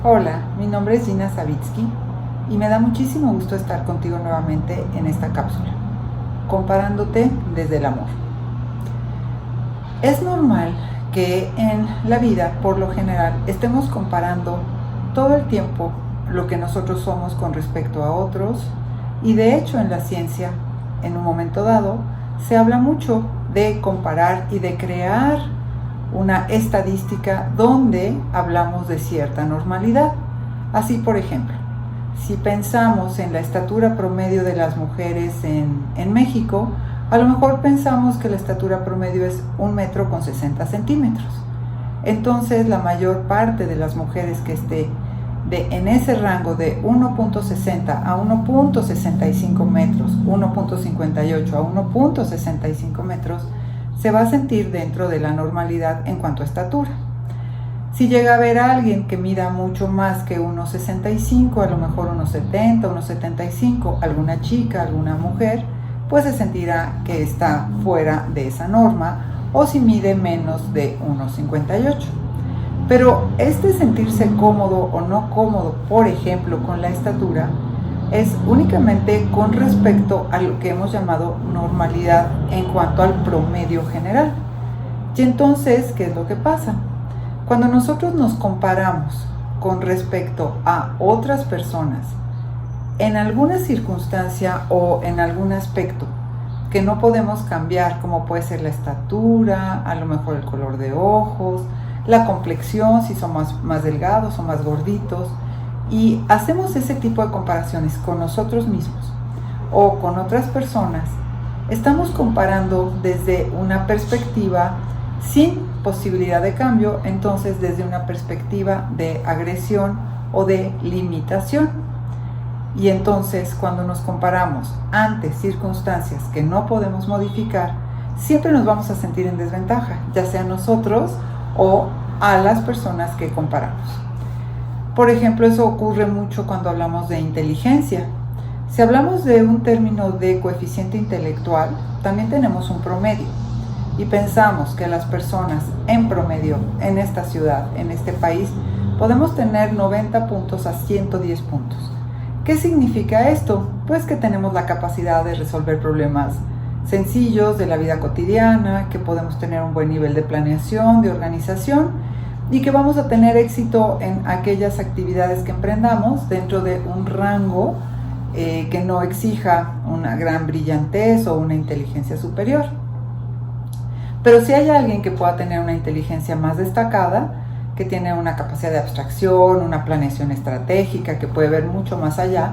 Hola, mi nombre es Gina Savitsky y me da muchísimo gusto estar contigo nuevamente en esta cápsula, comparándote desde el amor. Es normal que en la vida, por lo general, estemos comparando todo el tiempo lo que nosotros somos con respecto a otros, y de hecho en la ciencia, en un momento dado, se habla mucho de comparar y de crear una estadística donde hablamos de cierta normalidad. Así, por ejemplo, si pensamos en la estatura promedio de las mujeres en México, a lo mejor pensamos que la estatura promedio es 1,60 m. Entonces, la mayor parte de las mujeres que esté en ese rango de 1,60 a 1,65 metros, 1,58 a 1,65 metros, se va a sentir dentro de la normalidad en cuanto a estatura. Si llega a haber a alguien que mida mucho más que 1,65, a lo mejor 1,70, 1,75, alguna chica, alguna mujer, pues se sentirá que está fuera de esa norma, o si mide menos de 1,58. Pero este sentirse cómodo o no cómodo, por ejemplo, con la estatura, es únicamente con respecto a lo que hemos llamado normalidad en cuanto al promedio general. Y entonces, ¿qué es lo que pasa? Cuando nosotros nos comparamos con respecto a otras personas, en alguna circunstancia o en algún aspecto que no podemos cambiar, como puede ser la estatura, a lo mejor el color de ojos, la complexión, si somos más delgados o más gorditos, y hacemos ese tipo de comparaciones con nosotros mismos o con otras personas, estamos comparando desde una perspectiva sin posibilidad de cambio, entonces desde una perspectiva de agresión o de limitación. Y entonces, cuando nos comparamos ante circunstancias que no podemos modificar, siempre nos vamos a sentir en desventaja, ya sea nosotros o a las personas que comparamos. Por ejemplo, eso ocurre mucho cuando hablamos de inteligencia. Si hablamos de un término de coeficiente intelectual, también tenemos un promedio. Y pensamos que las personas en promedio en esta ciudad, en este país, podemos tener 90 puntos a 110 puntos. ¿Qué significa esto? Pues que tenemos la capacidad de resolver problemas sencillos de la vida cotidiana, que podemos tener un buen nivel de planeación, de organización, y que vamos a tener éxito en aquellas actividades que emprendamos dentro de un rango que no exija una gran brillantez o una inteligencia superior. Pero si hay alguien que pueda tener una inteligencia más destacada, que tiene una capacidad de abstracción, una planeación estratégica, que puede ver mucho más allá,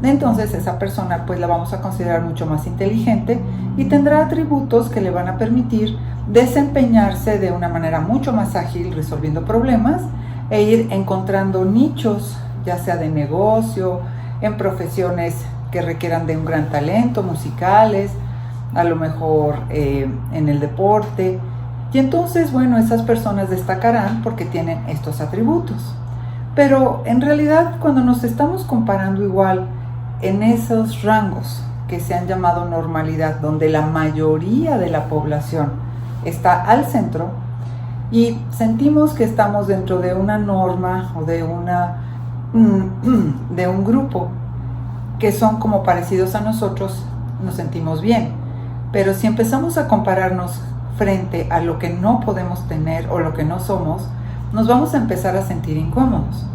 entonces esa persona pues la vamos a considerar mucho más inteligente y tendrá atributos que le van a permitir desempeñarse de una manera mucho más ágil resolviendo problemas e ir encontrando nichos, ya sea de negocio, en profesiones que requieran de un gran talento, musicales, a lo mejor en el deporte. Y entonces, bueno, esas personas destacarán porque tienen estos atributos. Pero en realidad, cuando nos estamos comparando igual en esos rangos que se han llamado normalidad, donde la mayoría de la población está al centro y sentimos que estamos dentro de una norma o de un grupo que son como parecidos a nosotros, nos sentimos bien. Pero si empezamos a compararnos frente a lo que no podemos tener o lo que no somos, nos vamos a empezar a sentir incómodos.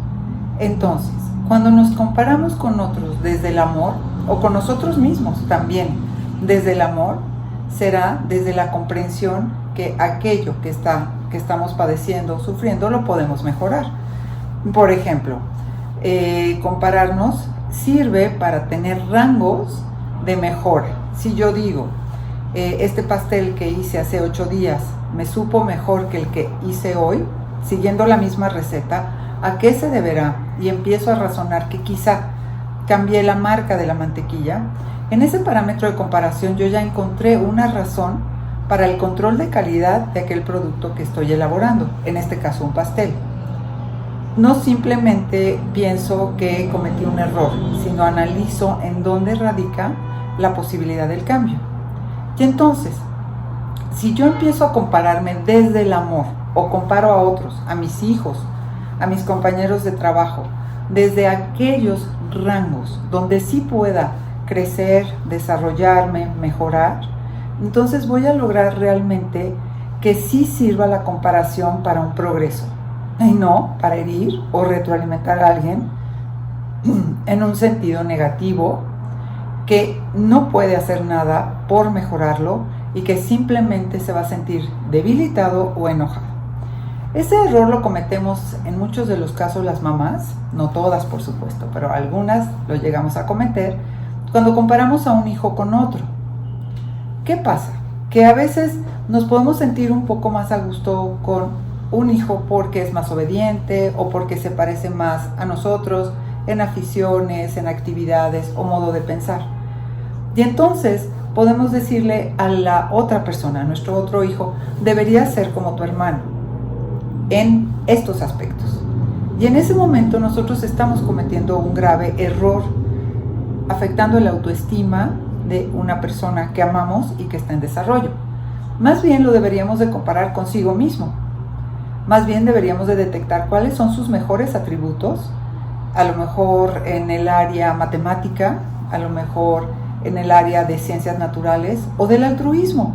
Entonces, cuando nos comparamos con otros desde el amor, o con nosotros mismos también desde el amor, será desde la comprensión que aquello que estamos padeciendo o sufriendo lo podemos mejorar. Por ejemplo, compararnos sirve para tener rangos de mejora. Si yo digo, este pastel que hice hace 8 días me supo mejor que el que hice hoy, siguiendo la misma receta, ¿a qué se deberá? Y empiezo a razonar que quizá cambié la marca de la mantequilla. En ese parámetro de comparación yo ya encontré una razón para el control de calidad de aquel producto que estoy elaborando, en este caso un pastel. No simplemente pienso que cometí un error, sino analizo en dónde radica la posibilidad del cambio. Y entonces, Si yo empiezo a compararme desde el amor o comparo a otros, a mis hijos, a mis compañeros de trabajo, desde aquellos rangos donde sí pueda crecer, desarrollarme, mejorar, entonces voy a lograr realmente que sí sirva la comparación para un progreso y no para herir o retroalimentar a alguien en un sentido negativo que no puede hacer nada por mejorarlo y que simplemente se va a sentir debilitado o enojado. Ese error lo cometemos en muchos de los casos las mamás, no todas por supuesto, pero algunas lo llegamos a cometer cuando comparamos a un hijo con otro. ¿Qué pasa? Que a veces nos podemos sentir un poco más a gusto con un hijo porque es más obediente o porque se parece más a nosotros en aficiones, en actividades o modo de pensar. Y entonces podemos decirle a la otra persona, a nuestro otro hijo, deberías ser como tu hermano en estos aspectos. Y en ese momento nosotros estamos cometiendo un grave error, afectando la autoestima de una persona que amamos y que está en desarrollo. Más bien lo deberíamos de comparar consigo mismo. Más bien deberíamos de detectar cuáles son sus mejores atributos, a lo mejor en el área matemática, a lo mejor en el área de ciencias naturales o del altruismo.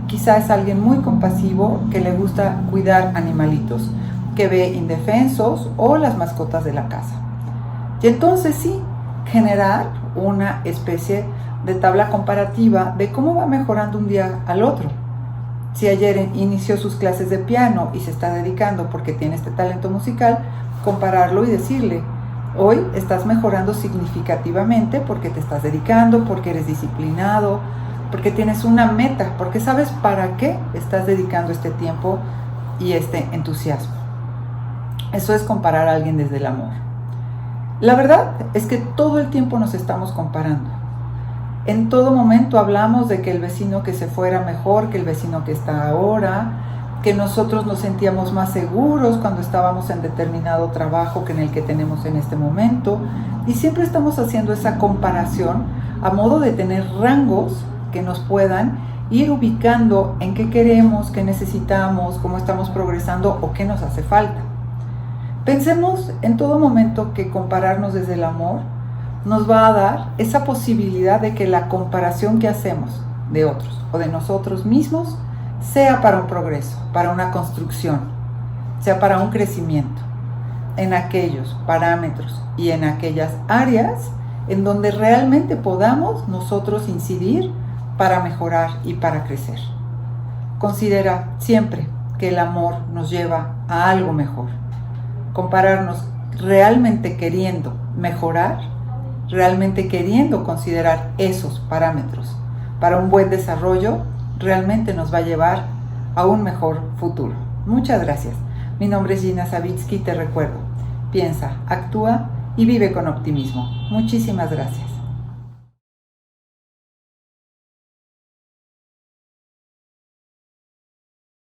Quizá es alguien muy compasivo que le gusta cuidar animalitos, que ve indefensos o las mascotas de la casa. Y entonces sí, generar una especie de tabla comparativa de cómo va mejorando un día al otro. Si ayer inició sus clases de piano y se está dedicando porque tiene este talento musical, compararlo y decirle, hoy estás mejorando significativamente porque te estás dedicando, porque eres disciplinado, porque tienes una meta, porque sabes para qué estás dedicando este tiempo y este entusiasmo. Eso es comparar a alguien desde el amor. La verdad es que todo el tiempo nos estamos comparando. En todo momento hablamos de que el vecino que se fuera mejor que el vecino que está ahora, que nosotros nos sentíamos más seguros cuando estábamos en determinado trabajo que en el que tenemos en este momento, y siempre estamos haciendo esa comparación a modo de tener rangos que nos puedan ir ubicando en qué queremos, qué necesitamos, cómo estamos progresando o qué nos hace falta. Pensemos en todo momento que compararnos desde el amor nos va a dar esa posibilidad de que la comparación que hacemos de otros o de nosotros mismos sea para un progreso, para una construcción, sea para un crecimiento en aquellos parámetros y en aquellas áreas en donde realmente podamos nosotros incidir para mejorar y para crecer. Considera siempre que el amor nos lleva a algo mejor. Compararnos realmente queriendo mejorar, realmente queriendo considerar esos parámetros para un buen desarrollo, realmente nos va a llevar a un mejor futuro. Muchas gracias. Mi nombre es Gina Savitsky y te recuerdo, piensa, actúa y vive con optimismo. Muchísimas gracias.